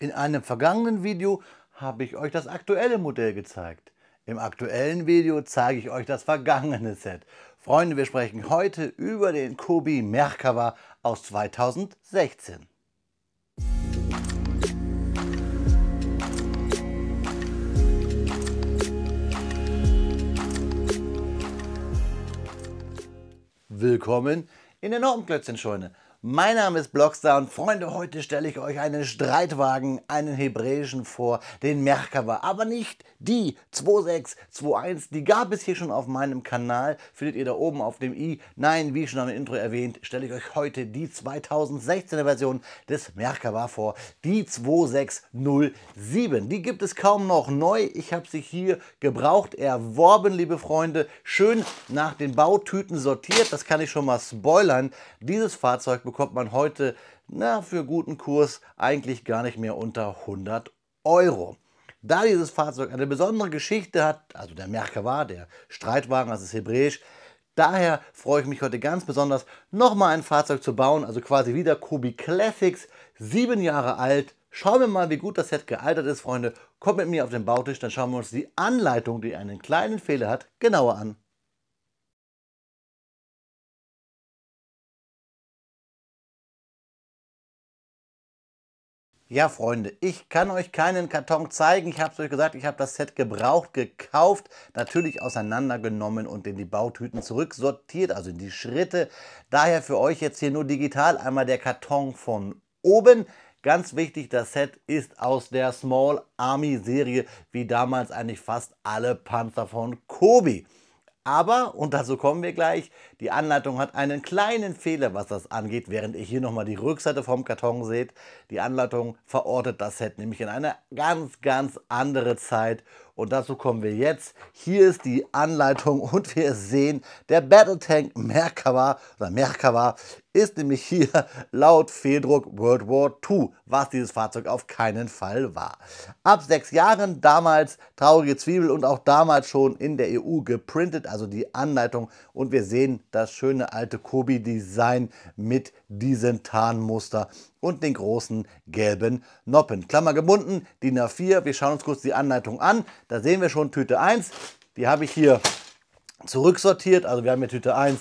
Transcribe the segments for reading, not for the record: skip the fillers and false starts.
In einem vergangenen Video habe ich euch das aktuelle Modell gezeigt. Im aktuellen Video zeige ich euch das vergangene Set. Freunde, wir sprechen heute über den Kobi Merkava aus 2016. Willkommen in der Nordenklötzchenscheune. Mein Name ist Blockstar und Freunde, heute stelle ich euch einen Streitwagen, einen hebräischen vor, den Merkava, aber nicht die 2621, die gab es hier schon auf meinem Kanal, findet ihr da oben auf dem i. Nein, wie schon am Intro erwähnt, stelle ich euch heute die 2016er Version des Merkava vor, die 2607. Die gibt es kaum noch neu, ich habe sie hier gebraucht erworben, liebe Freunde, schön nach den Bautüten sortiert, das kann ich schon mal spoilern. Dieses Fahrzeug bekommt man heute für guten Kurs eigentlich gar nicht mehr unter 100 Euro. Da dieses Fahrzeug eine besondere Geschichte hat, also der Merkava, der Streitwagen, das ist hebräisch, daher freue ich mich heute ganz besonders, nochmal ein Fahrzeug zu bauen, also quasi wieder Kobi Classics, 7 Jahre alt. Schauen wir mal, wie gut das Set gealtert ist, Freunde. Kommt mit mir auf den Bautisch, dann schauen wir uns die Anleitung, die einen kleinen Fehler hat, genauer an. Ja, Freunde, ich kann euch keinen Karton zeigen. Ich habe es euch gesagt, ich habe das Set gebraucht, gekauft, natürlich auseinandergenommen und in die Bautüten zurücksortiert, also in die Schritte. Daher für euch jetzt hier nur digital einmal der Karton von oben. Ganz wichtig, das Set ist aus der Small Army Serie, wie damals eigentlich fast alle Panzer von Kobi. Aber, und dazu kommen wir gleich, die Anleitung hat einen kleinen Fehler, was das angeht, während ihr hier nochmal die Rückseite vom Karton seht. Die Anleitung verortet das Set nämlich in eine ganz andere Zeit. Und dazu kommen wir jetzt. Hier ist die Anleitung und wir sehen, der Battletank Merkava, ist nämlich hier laut Fehldruck World War II, was dieses Fahrzeug auf keinen Fall war. Ab 6 Jahren, damals traurige Zwiebel und auch damals schon in der EU geprintet, also die Anleitung. Und wir sehen das schöne alte Kobi-Design mit diesem Tarnmuster und den großen gelben Noppen. Klammer gebunden, DIN A4. Wir schauen uns kurz die Anleitung an. Da sehen wir schon Tüte 1. Die habe ich hier zurücksortiert. Also wir haben hier Tüte 1,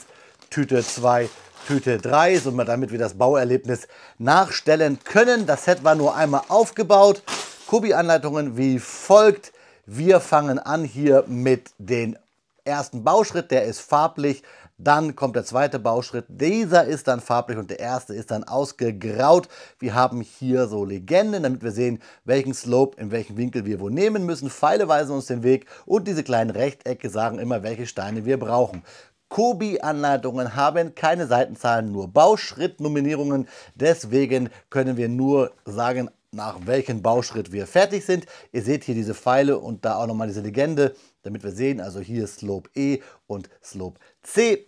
Tüte 2, Tüte 3, so damit wir das Bauerlebnis nachstellen können. Das Set war nur einmal aufgebaut. Kobi-Anleitungen wie folgt. Wir fangen an hier mit dem ersten Bauschritt, der ist farblich. Dann kommt der zweite Bauschritt, dieser ist dann farblich und der erste ist dann ausgegraut. Wir haben hier so Legenden, damit wir sehen, welchen Slope, in welchem Winkel wir wo nehmen müssen. Pfeile weisen uns den Weg und diese kleinen Rechtecke sagen immer, welche Steine wir brauchen. Kobi-Anleitungen haben keine Seitenzahlen, nur Bauschrittnominierungen. Deswegen können wir nur sagen, nach welchem Bauschritt wir fertig sind. Ihr seht hier diese Pfeile und da auch nochmal diese Legende, damit wir sehen, also hier Slope E und Slope C.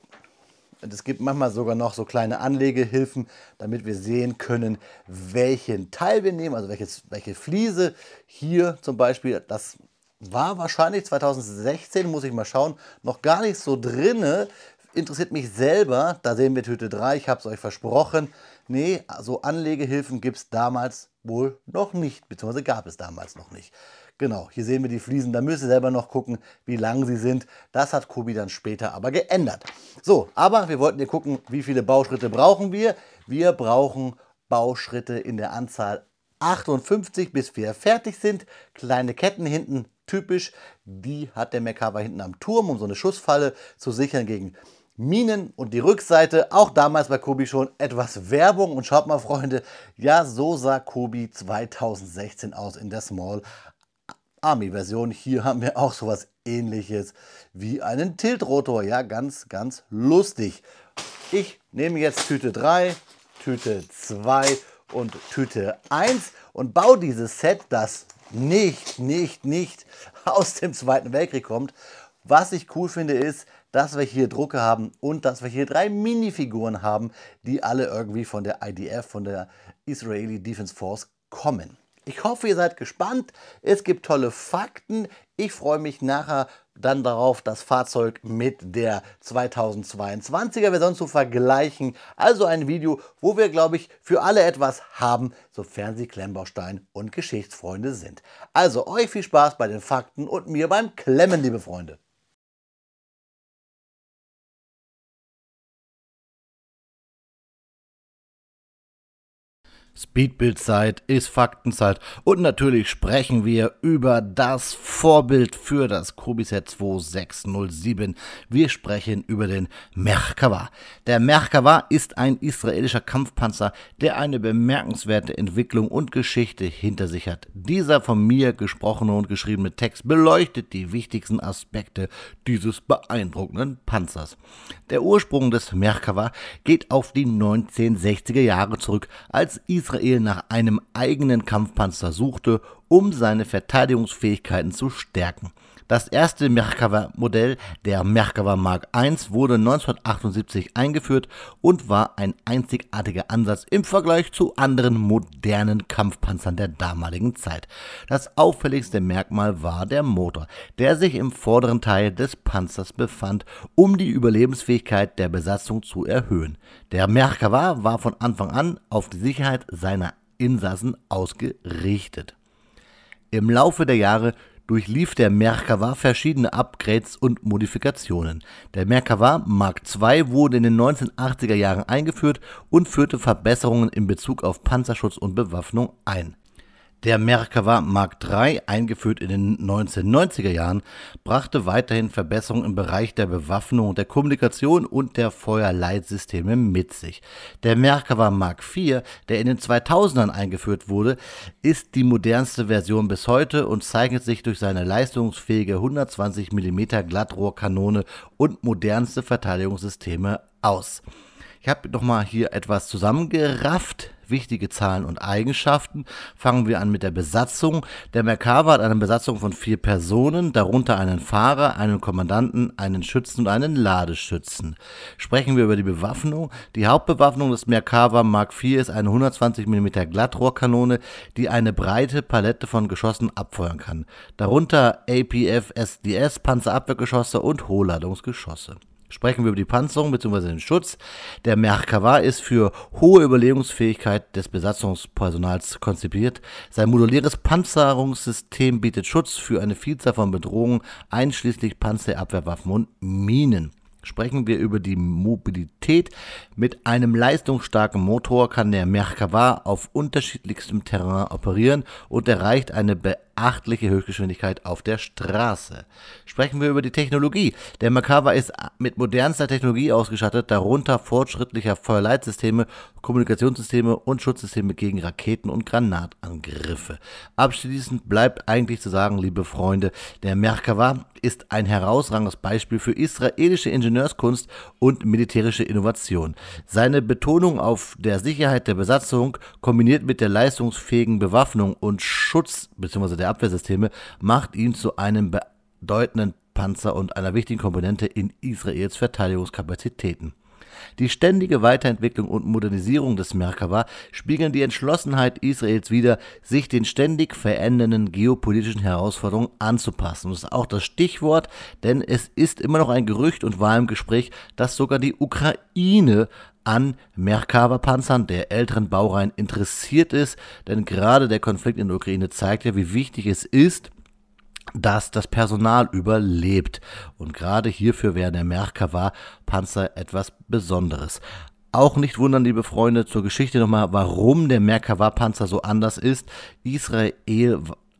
Und es gibt manchmal sogar noch so kleine Anlegehilfen, damit wir sehen können, welchen Teil wir nehmen, also welche Fliese. Hier zum Beispiel, das war wahrscheinlich 2016, muss ich mal schauen, noch gar nicht so drinne. Interessiert mich selber, da sehen wir Tüte 3, ich habe es euch versprochen. Nee, so Anlegehilfen gibt es damals wohl noch nicht, beziehungsweise gab es damals noch nicht. Genau, hier sehen wir die Fliesen, da müsst ihr selber noch gucken, wie lang sie sind. Das hat Kobi dann später aber geändert. So, aber wir wollten hier gucken, wie viele Bauschritte brauchen wir. Wir brauchen Bauschritte in der Anzahl 58, bis wir fertig sind. Kleine Ketten hinten, typisch. Die hat der Merkava hinten am Turm, um so eine Schussfalle zu sichern gegen Minen. Und die Rückseite, auch damals bei Kobi schon etwas Werbung. Und schaut mal, Freunde, ja, so sah Kobi 2016 aus in der Small Army Version. Hier haben wir auch sowas Ähnliches wie einen Tiltrotor. Ja, ganz lustig. Ich nehme jetzt Tüte 3, Tüte 2 und Tüte 1 und baue dieses Set, das nicht aus dem Zweiten Weltkrieg kommt. Was ich cool finde, ist, dass wir hier Drucke haben und dass wir hier 3 Minifiguren haben, die alle irgendwie von der IDF, von der Israeli Defense Force, kommen. Ich hoffe, ihr seid gespannt. Es gibt tolle Fakten. Ich freue mich nachher dann darauf, das Fahrzeug mit der 2022er Version zu vergleichen. Also ein Video, wo wir, glaube ich, für alle etwas haben, sofern Sie Klemmbaustein- und Geschichtsfreunde sind. Also euch viel Spaß bei den Fakten und mir beim Klemmen, liebe Freunde. Speedbildzeit ist Faktenzeit und natürlich sprechen wir über das Vorbild für das Kobi-Set 2607. Wir sprechen über den Merkava. Der Merkava ist ein israelischer Kampfpanzer, der eine bemerkenswerte Entwicklung und Geschichte hinter sich hat. Dieser von mir gesprochene und geschriebene Text beleuchtet die wichtigsten Aspekte dieses beeindruckenden Panzers. Der Ursprung des Merkava geht auf die 1960er Jahre zurück, als Israel nach einem eigenen Kampfpanzer suchte, um seine Verteidigungsfähigkeiten zu stärken. Das erste Merkava-Modell, der Merkava Mark I, wurde 1978 eingeführt und war ein einzigartiger Ansatz im Vergleich zu anderen modernen Kampfpanzern der damaligen Zeit. Das auffälligste Merkmal war der Motor, der sich im vorderen Teil des Panzers befand, um die Überlebensfähigkeit der Besatzung zu erhöhen. Der Merkava war von Anfang an auf die Sicherheit seiner Insassen ausgerichtet. Im Laufe der Jahre durchlief der Merkava verschiedene Upgrades und Modifikationen. Der Merkava Mark II wurde in den 1980er Jahren eingeführt und führte Verbesserungen in Bezug auf Panzerschutz und Bewaffnung ein. Der Merkava Mark III, eingeführt in den 1990er Jahren, brachte weiterhin Verbesserungen im Bereich der Bewaffnung, der Kommunikation und der Feuerleitsysteme mit sich. Der Merkava Mark IV, der in den 2000ern eingeführt wurde, ist die modernste Version bis heute und zeichnet sich durch seine leistungsfähige 120 mm Glattrohrkanone und modernste Verteidigungssysteme aus. Ich habe nochmal hier etwas zusammengerafft, wichtige Zahlen und Eigenschaften. Fangen wir an mit der Besatzung. Der Merkava hat eine Besatzung von 4 Personen, darunter einen Fahrer, einen Kommandanten, einen Schützen und einen Ladeschützen. Sprechen wir über die Bewaffnung. Die Hauptbewaffnung des Merkava Mark IV ist eine 120 mm Glattrohrkanone, die eine breite Palette von Geschossen abfeuern kann. Darunter APF-SDS, Panzerabwehrgeschosse und Hochladungsgeschosse. Sprechen wir über die Panzerung bzw. den Schutz. Der Merkava ist für hohe Überlebensfähigkeit des Besatzungspersonals konzipiert. Sein moduläres Panzerungssystem bietet Schutz für eine Vielzahl von Bedrohungen, einschließlich Panzerabwehrwaffen und Minen. Sprechen wir über die Mobilität. Mit einem leistungsstarken Motor kann der Merkava auf unterschiedlichstem Terrain operieren und erreicht eine beachtliche Höchstgeschwindigkeit auf der Straße. Sprechen wir über die Technologie. Der Merkava ist mit modernster Technologie ausgestattet, darunter fortschrittlicher Feuerleitsysteme, Kommunikationssysteme und Schutzsysteme gegen Raketen- und Granatangriffe. Abschließend bleibt eigentlich zu sagen, liebe Freunde, der Merkava ist ein herausragendes Beispiel für israelische Ingenieurskunst und militärische Innovation. Seine Betonung auf der Sicherheit der Besatzung, kombiniert mit der leistungsfähigen Bewaffnung und Schutz bzw. der Abwehrsysteme, macht ihn zu einem bedeutenden Panzer und einer wichtigen Komponente in Israels Verteidigungskapazitäten. Die ständige Weiterentwicklung und Modernisierung des Merkava spiegeln die Entschlossenheit Israels wider, sich den ständig verändernden geopolitischen Herausforderungen anzupassen. Das ist auch das Stichwort, denn es ist immer noch ein Gerücht und war im Gespräch, dass sogar die Ukraine an Merkava-Panzern der älteren Baureihen interessiert ist, denn gerade der Konflikt in der Ukraine zeigt ja, wie wichtig es ist, dass das Personal überlebt. Und gerade hierfür wäre der Merkava-Panzer etwas Besonderes. Auch nicht wundern, liebe Freunde, zur Geschichte nochmal, warum der Merkava-Panzer so anders ist. Israel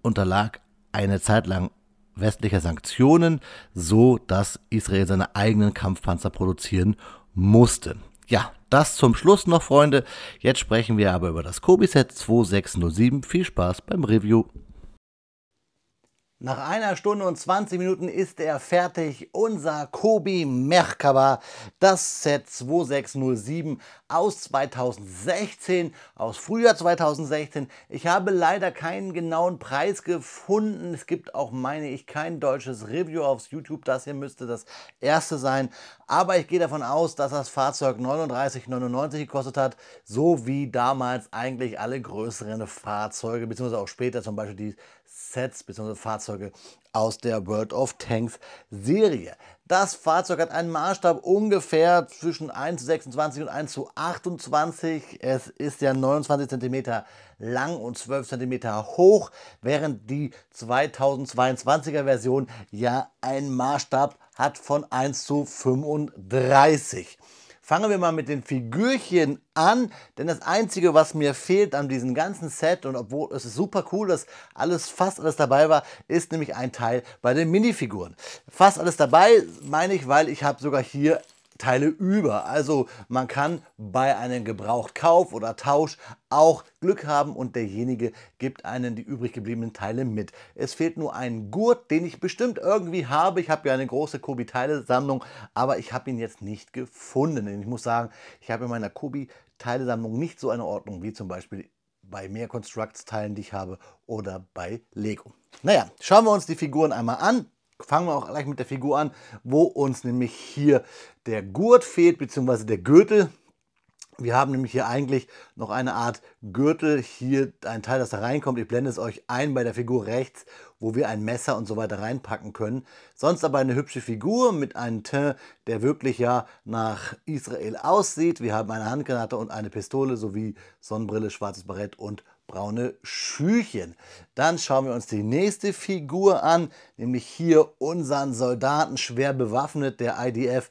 unterlag eine Zeit lang westlicher Sanktionen, so dass Israel seine eigenen Kampfpanzer produzieren musste. Ja, das zum Schluss noch, Freunde. Jetzt sprechen wir aber über das Kobi-Set 2607. Viel Spaß beim Review. Nach 1 Stunde und 20 Minuten ist er fertig, unser Kobi Merkava, das Set 2607 aus 2016, aus Frühjahr 2016. Ich habe leider keinen genauen Preis gefunden. Es gibt auch, meine ich, kein deutsches Review auf YouTube. Das hier müsste das erste sein. Aber ich gehe davon aus, dass das Fahrzeug 39,99 gekostet hat, so wie damals eigentlich alle größeren Fahrzeuge, beziehungsweise auch später zum Beispiel die Sets bzw. Fahrzeuge Fahrzeuge aus der World of Tanks Serie. Das Fahrzeug hat einen Maßstab ungefähr zwischen 1,26 und 1,28. Es ist ja 29 cm lang und 12 cm hoch, während die 2022er Version ja einen Maßstab hat von 1:35. Fangen wir mal mit den Figürchen an, denn das Einzige, was mir fehlt an diesem ganzen Set, und obwohl es ist super cool, dass fast alles dabei war, ist nämlich ein Teil bei den Minifiguren. Fast alles dabei meine ich, weil ich habe sogar hier Teile über. Also man kann bei einem Gebrauchtkauf oder Tausch auch Glück haben und derjenige gibt einen die übrig gebliebenen Teile mit. Es fehlt nur ein Gurt, den ich bestimmt irgendwie habe. Ich habe ja eine große Kobi-Teile-Sammlung, aber ich habe ihn jetzt nicht gefunden. Und ich muss sagen, ich habe in meiner Kobi-Teile-Sammlung nicht so eine Ordnung wie zum Beispiel bei mehr Constructs-Teilen, die ich habe, oder bei Lego. Naja, schauen wir uns die Figuren einmal an. Fangen wir auch gleich mit der Figur an, wo uns nämlich hier der Gurt fehlt, beziehungsweise der Gürtel. Wir haben nämlich hier eigentlich noch eine Art Gürtel, hier ein Teil, das da reinkommt. Ich blende es euch ein bei der Figur rechts, wo wir ein Messer und so weiter reinpacken können. Sonst aber eine hübsche Figur mit einem Teint, der wirklich ja nach Israel aussieht. Wir haben eine Handgranate und eine Pistole sowie Sonnenbrille, schwarzes Barett und braune Schüchen. Dann schauen wir uns die nächste Figur an, nämlich hier unseren Soldaten, schwer bewaffnet, der IDF.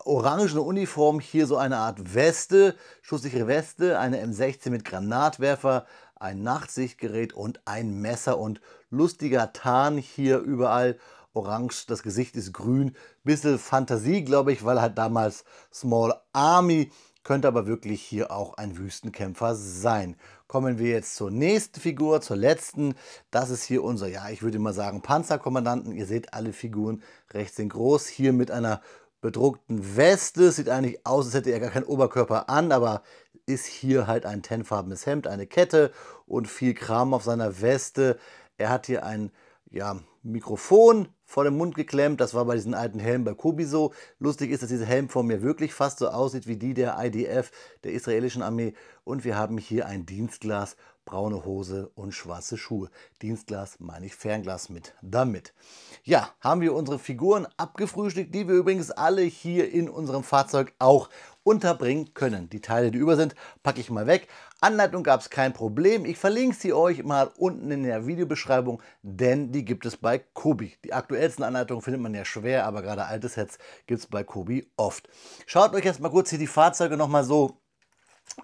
Orangene Uniform, hier so eine Art Weste, schusssichere Weste, eine M16 mit Granatwerfer, ein Nachtsichtgerät und ein Messer und lustiger Tarn hier überall. Orange, das Gesicht ist grün, bisschen Fantasie, glaube ich, weil halt damals Small Army, könnte aber wirklich hier auch ein Wüstenkämpfer sein. Kommen wir jetzt zur nächsten Figur, zur letzten. Das ist hier unser, ja, ich würde mal sagen, Panzerkommandanten. Ihr seht, alle Figuren rechts sind groß. Hier mit einer bedruckten Weste. Sieht eigentlich aus, als hätte er gar keinen Oberkörper an, aber ist hier halt ein tannfarbenes Hemd, eine Kette und viel Kram auf seiner Weste. Er hat hier ein, ja, Mikrofon vor dem Mund geklemmt. Das war bei diesen alten Helmen bei Kobi so. Lustig ist, dass diese Helmform mir wirklich fast so aussieht wie die der IDF, der israelischen Armee. Und wir haben hier ein Dienstglas, braune Hose und schwarze Schuhe. Dienstglas meine ich Fernglas mit damit. Ja, haben wir unsere Figuren abgefrühstückt, die wir übrigens alle hier in unserem Fahrzeug auch unterbringen können. Die Teile, die über sind, packe ich mal weg. Anleitung gab es kein Problem. Ich verlinke sie euch mal unten in der Videobeschreibung, denn die gibt es bei Kobi. Die aktuellsten Anleitungen findet man ja schwer, aber gerade alte Sets gibt es bei Kobi oft. Schaut euch jetzt mal kurz hier die Fahrzeuge nochmal so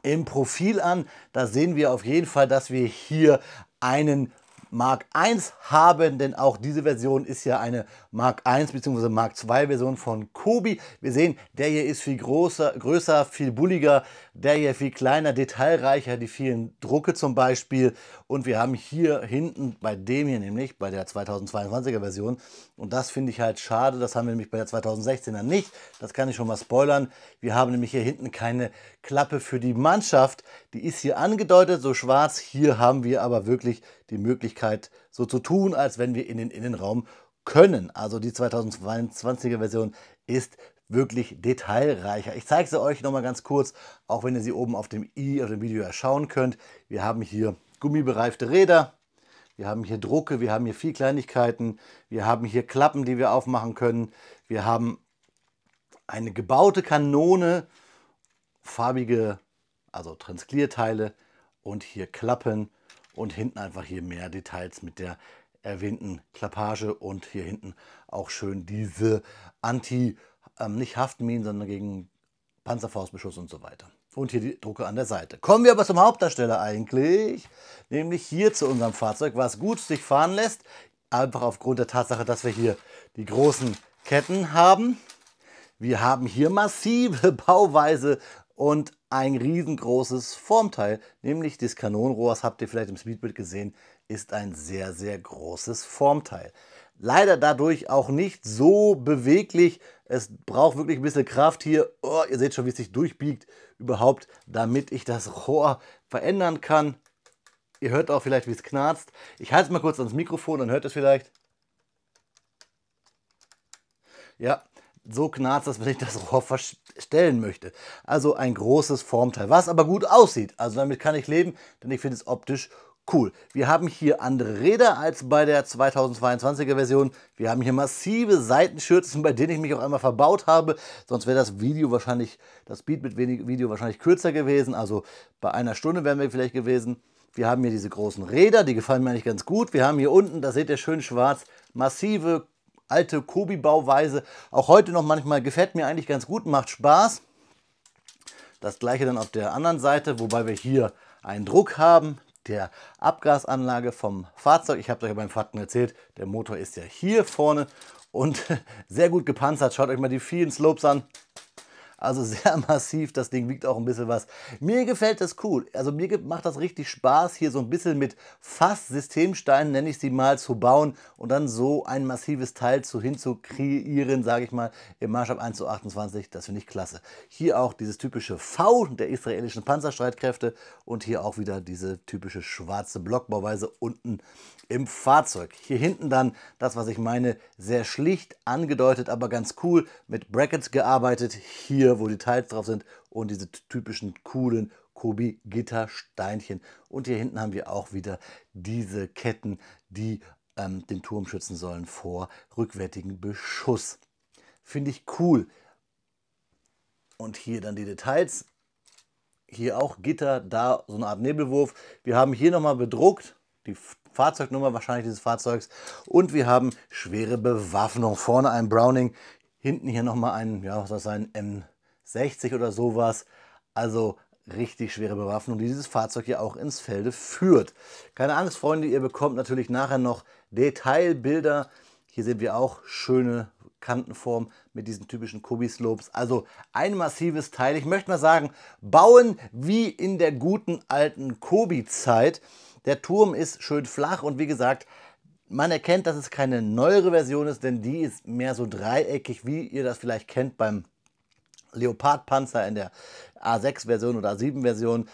im Profil an. Da sehen wir auf jeden Fall, dass wir hier einen Mark I haben, denn auch diese Version ist ja eine Mark I bzw. Mark II Version von Kobi. Wir sehen, der hier ist viel größer, viel bulliger, der hier viel kleiner, detailreicher, die vielen Drucke zum Beispiel. Und wir haben hier hinten bei dem hier nämlich, bei der 2022er Version, und das finde ich halt schade, das haben wir nämlich bei der 2016er nicht, das kann ich schon mal spoilern. Wir haben nämlich hier hinten keine Klappe für die Mannschaft, die ist hier angedeutet, so schwarz. Hier haben wir aber wirklich die Möglichkeit, so zu tun, als wenn wir in den Innenraum können. Also die 2022er Version ist wirklich detailreicher. Ich zeige sie euch noch mal ganz kurz, auch wenn ihr sie oben auf dem i, auf dem Video ja schauen könnt. Wir haben hier gummibereifte Räder, wir haben hier Drucke, wir haben hier viel Kleinigkeiten, wir haben hier Klappen, die wir aufmachen können, wir haben eine gebaute Kanone, farbige, also Transklierteile und hier Klappen und hinten einfach hier mehr Details mit der erwähnten Klappage und hier hinten auch schön diese nicht Haftminen, sondern gegen Panzerfaustbeschuss und so weiter. Und hier die Drucke an der Seite. Kommen wir aber zum Hauptdarsteller eigentlich, nämlich hier zu unserem Fahrzeug, was gut sich fahren lässt, einfach aufgrund der Tatsache, dass wir hier die großen Ketten haben. Wir haben hier massive Bauweise und ein riesengroßes Formteil, nämlich das Kanonenrohr, das habt ihr vielleicht im Speedbild gesehen, ist ein sehr, sehr großes Formteil. Leider dadurch auch nicht so beweglich. Es braucht wirklich ein bisschen Kraft hier. Oh, ihr seht schon, wie es sich durchbiegt überhaupt, damit ich das Rohr verändern kann. Ihr hört auch vielleicht, wie es knarzt. Ich halte es mal kurz ans Mikrofon, dann hört es vielleicht. Ja, so knarzt das, wenn ich das Rohr verstellen möchte. Also ein großes Formteil, was aber gut aussieht. Also damit kann ich leben, denn ich finde es optisch Cool. Wir haben hier andere Räder als bei der 2022er Version. Wir haben hier massive Seitenschürzen, bei denen ich mich auch einmal verbaut habe. Sonst wäre das Video wahrscheinlich, das Speed mit wenig Video wahrscheinlich kürzer gewesen. Also bei einer Stunde wären wir vielleicht gewesen. Wir haben hier diese großen Räder, die gefallen mir eigentlich ganz gut. Wir haben hier unten, das seht ihr schön schwarz, massive alte Kobi-Bauweise. Auch heute noch manchmal, gefällt mir eigentlich ganz gut, macht Spaß. Das gleiche dann auf der anderen Seite, wobei wir hier einen Druck haben der Abgasanlage vom Fahrzeug. Ich habe euch ja beim Fakten erzählt, der Motor ist ja hier vorne und sehr gut gepanzert. Schaut euch mal die vielen Slopes an. Also sehr massiv, das Ding wiegt auch ein bisschen was. Mir gefällt das cool. Also mir macht das richtig Spaß, hier so ein bisschen mit fast Systemsteinen, nenne ich sie mal, zu bauen und dann so ein massives Teil hinzukreieren, sage ich mal, im Maßstab 1:28. Das finde ich klasse. Hier auch dieses typische V der israelischen Panzerstreitkräfte und hier auch wieder diese typische schwarze Blockbauweise unten im Fahrzeug. Hier hinten dann das, was ich meine, sehr schlicht angedeutet, aber ganz cool, mit Brackets gearbeitet. Hier, wo Details drauf sind und diese typischen coolen Kobi-Gittersteinchen. Und hier hinten haben wir auch wieder diese Ketten, die den Turm schützen sollen vor rückwärtigem Beschuss. Finde ich cool. Und hier dann die Details. Hier auch Gitter, da so eine Art Nebelwurf. Wir haben hier nochmal bedruckt die Fahrzeugnummer wahrscheinlich dieses Fahrzeugs und wir haben schwere Bewaffnung. Vorne ein Browning, hinten hier nochmal ein, ja, was soll das sein, M60 oder sowas. Also richtig schwere Bewaffnung, die dieses Fahrzeug hier auch ins Felde führt. Keine Angst, Freunde, ihr bekommt natürlich nachher noch Detailbilder. Hier sehen wir auch schöne Kantenform mit diesen typischen Kobi-Slopes. Also ein massives Teil. Ich möchte mal sagen, bauen wie in der guten alten Kobi-Zeit. Der Turm ist schön flach und wie gesagt, man erkennt, dass es keine neuere Version ist, denn die ist mehr so dreieckig, wie ihr das vielleicht kennt beim Leopard-Panzer in der A6-Version oder A7-Version.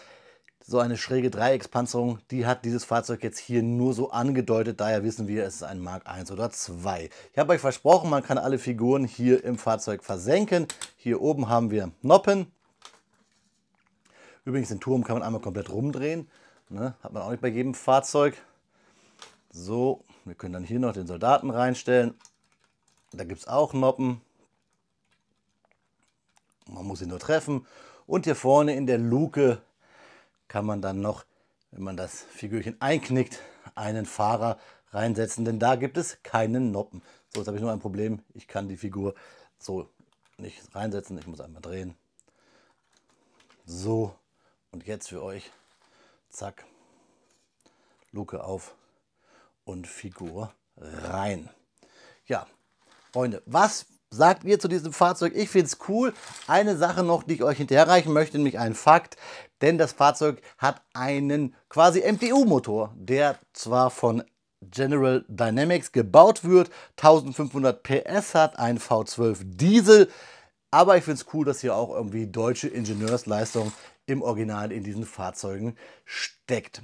So eine schräge Dreieckspanzerung, die hat dieses Fahrzeug jetzt hier nur so angedeutet. Daher wissen wir, es ist ein Mark I oder II. Ich habe euch versprochen, man kann alle Figuren hier im Fahrzeug versenken. Hier oben haben wir Noppen. Übrigens, den Turm kann man einmal komplett rumdrehen. Ne? Hat man auch nicht bei jedem Fahrzeug. So, wir können dann hier noch den Soldaten reinstellen. Da gibt es auch Noppen. Man muss ihn nur treffen. Und hier vorne in der Luke kann man dann noch, wenn man das Figürchen einknickt, einen Fahrer reinsetzen, denn da gibt es keinen Noppen. So, jetzt habe ich nur ein Problem. Ich kann die Figur so nicht reinsetzen. Ich muss einmal drehen. So, und jetzt für euch. Zack. Luke auf und Figur rein. Ja, Freunde, was sagt ihr zu diesem Fahrzeug? Ich finde es cool. Eine Sache noch, die ich euch hinterherreichen möchte, nämlich ein Fakt. Denn das Fahrzeug hat einen quasi MTU-Motor, der zwar von General Dynamics gebaut wird, 1500 PS hat, ein V12 Diesel. Aber ich finde es cool, dass hier auch irgendwie deutsche Ingenieursleistung im Original in diesen Fahrzeugen steckt.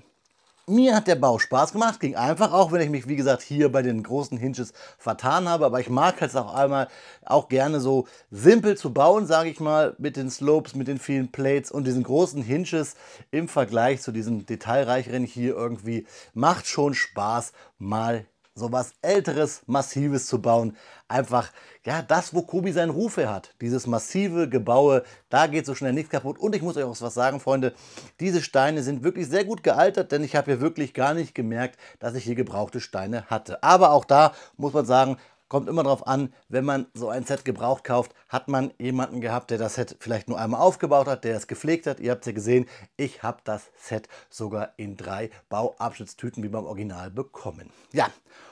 Mir hat der Bau Spaß gemacht, ging einfach, auch wenn ich mich, wie gesagt, hier bei den großen Hinges vertan habe. Aber ich mag es auch gerne so simpel zu bauen, sage ich mal, mit den Slopes, mit den vielen Plates und diesen großen Hinges im Vergleich zu diesen detailreicheren hier irgendwie. Macht schon Spaß, mal sowas Älteres, Massives zu bauen. Einfach, ja, das, wo Kobi seinen Ruf her hat. Dieses massive Gebaue, da geht so schnell nichts kaputt. Und ich muss euch auch was sagen, Freunde, diese Steine sind wirklich sehr gut gealtert, denn ich habe hier wirklich gar nicht gemerkt, dass ich hier gebrauchte Steine hatte. Aber auch da muss man sagen, kommt immer darauf an, wenn man so ein Set gebraucht kauft, hat man jemanden gehabt, der das Set vielleicht nur einmal aufgebaut hat, der es gepflegt hat. Ihr habt es ja gesehen, ich habe das Set sogar in 3 Bauabschnittstüten wie beim Original bekommen. Ja,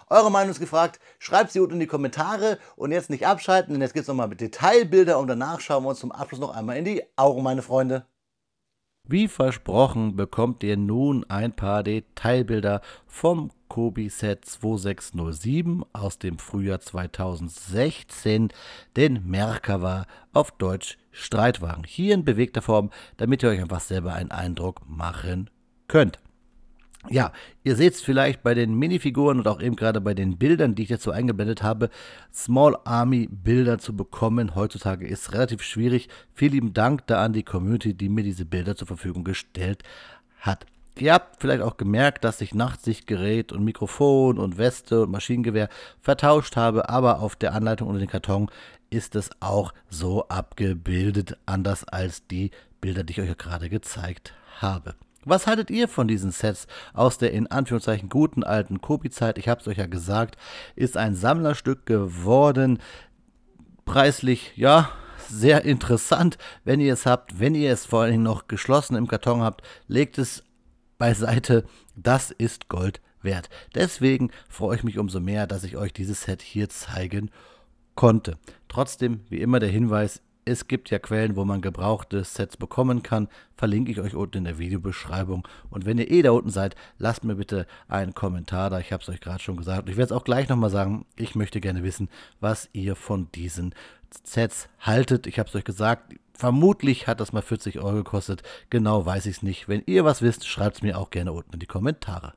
eure Meinung ist gefragt, schreibt sie unten in die Kommentare und jetzt nicht abschalten, denn jetzt geht es nochmal mit Detailbilder und danach schauen wir uns zum Abschluss noch einmal in die Augen, meine Freunde. Wie versprochen bekommt ihr nun ein paar Detailbilder vom Kobi Set 2607 aus dem Frühjahr 2016, den Merkava, auf Deutsch Streitwagen. Hier in bewegter Form, damit ihr euch einfach selber einen Eindruck machen könnt. Ja, ihr seht es vielleicht bei den Minifiguren und auch eben gerade bei den Bildern, die ich dazu eingeblendet habe. Small Army Bilder zu bekommen heutzutage ist relativ schwierig. Vielen lieben Dank da an die Community, die mir diese Bilder zur Verfügung gestellt hat. Ihr habt vielleicht auch gemerkt, dass ich Nachtsichtgerät und Mikrofon und Weste und Maschinengewehr vertauscht habe, aber auf der Anleitung unter den Karton ist es auch so abgebildet, anders als die Bilder, die ich euch gerade gezeigt habe. Was haltet ihr von diesen Sets aus der in Anführungszeichen guten alten Kobi-Zeit? Ich habe es euch ja gesagt, ist ein Sammlerstück geworden. Preislich, ja, sehr interessant, wenn ihr es habt. Wenn ihr es vor allem noch geschlossen im Karton habt, legt es beiseite. Das ist Gold wert. Deswegen freue ich mich umso mehr, dass ich euch dieses Set hier zeigen konnte. Trotzdem, wie immer der Hinweis, es gibt ja Quellen, wo man gebrauchte Sets bekommen kann. Verlinke ich euch unten in der Videobeschreibung. Und wenn ihr da unten seid, lasst mir bitte einen Kommentar da. Ich habe es euch gerade schon gesagt. Und ich werde es auch gleich nochmal sagen. Ich möchte gerne wissen, was ihr von diesen Sets haltet. Ich habe es euch gesagt. Vermutlich hat das mal 40 Euro gekostet. Genau weiß ich es nicht. Wenn ihr was wisst, schreibt es mir auch gerne unten in die Kommentare.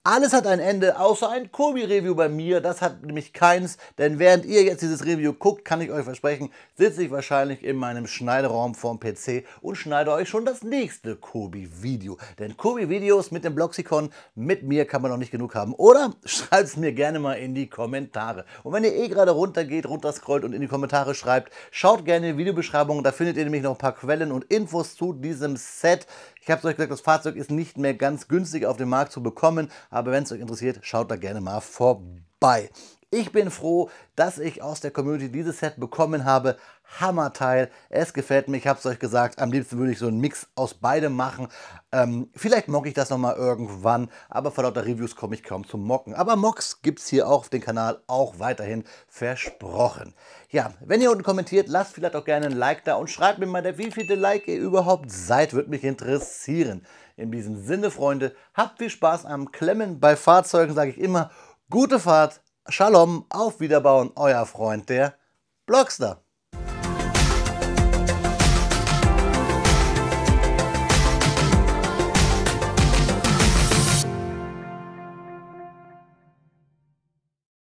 Alles hat ein Ende, außer ein Kobi-Review bei mir. Das hat nämlich keins, denn während ihr jetzt dieses Review guckt, kann ich euch versprechen, sitze ich wahrscheinlich in meinem Schneideraum vorm PC und schneide euch schon das nächste Kobi-Video. Denn Kobi-Videos mit dem Bloxicon, mit mir kann man noch nicht genug haben. Oder schreibt es mir gerne mal in die Kommentare. Und wenn ihr gerade runtergeht, runterscrollt und in die Kommentare schreibt, schaut gerne in die Videobeschreibung. Da findet ihr nämlich noch ein paar Quellen und Infos zu diesem Set. Ich habe es euch gesagt, das Fahrzeug ist nicht mehr ganz günstig auf dem Markt zu bekommen, aber wenn es euch interessiert, schaut da gerne mal vorbei. Ich bin froh, dass ich aus der Community dieses Set bekommen habe. Hammerteil, es gefällt mir, ich habe es euch gesagt, am liebsten würde ich so einen Mix aus beidem machen. Vielleicht mocke ich das nochmal irgendwann, aber vor lauter Reviews komme ich kaum zum Mocken. Aber Mocks gibt es hier auf dem Kanal auch weiterhin versprochen. Ja, wenn ihr unten kommentiert, lasst vielleicht auch gerne ein Like da und schreibt mir mal, wie viele Like ihr überhaupt seid, würde mich interessieren. In diesem Sinne, Freunde, habt viel Spaß am Klemmen bei Fahrzeugen, sage ich immer. Gute Fahrt, Shalom, auf Wiederbauen, euer Freund, der Blockster.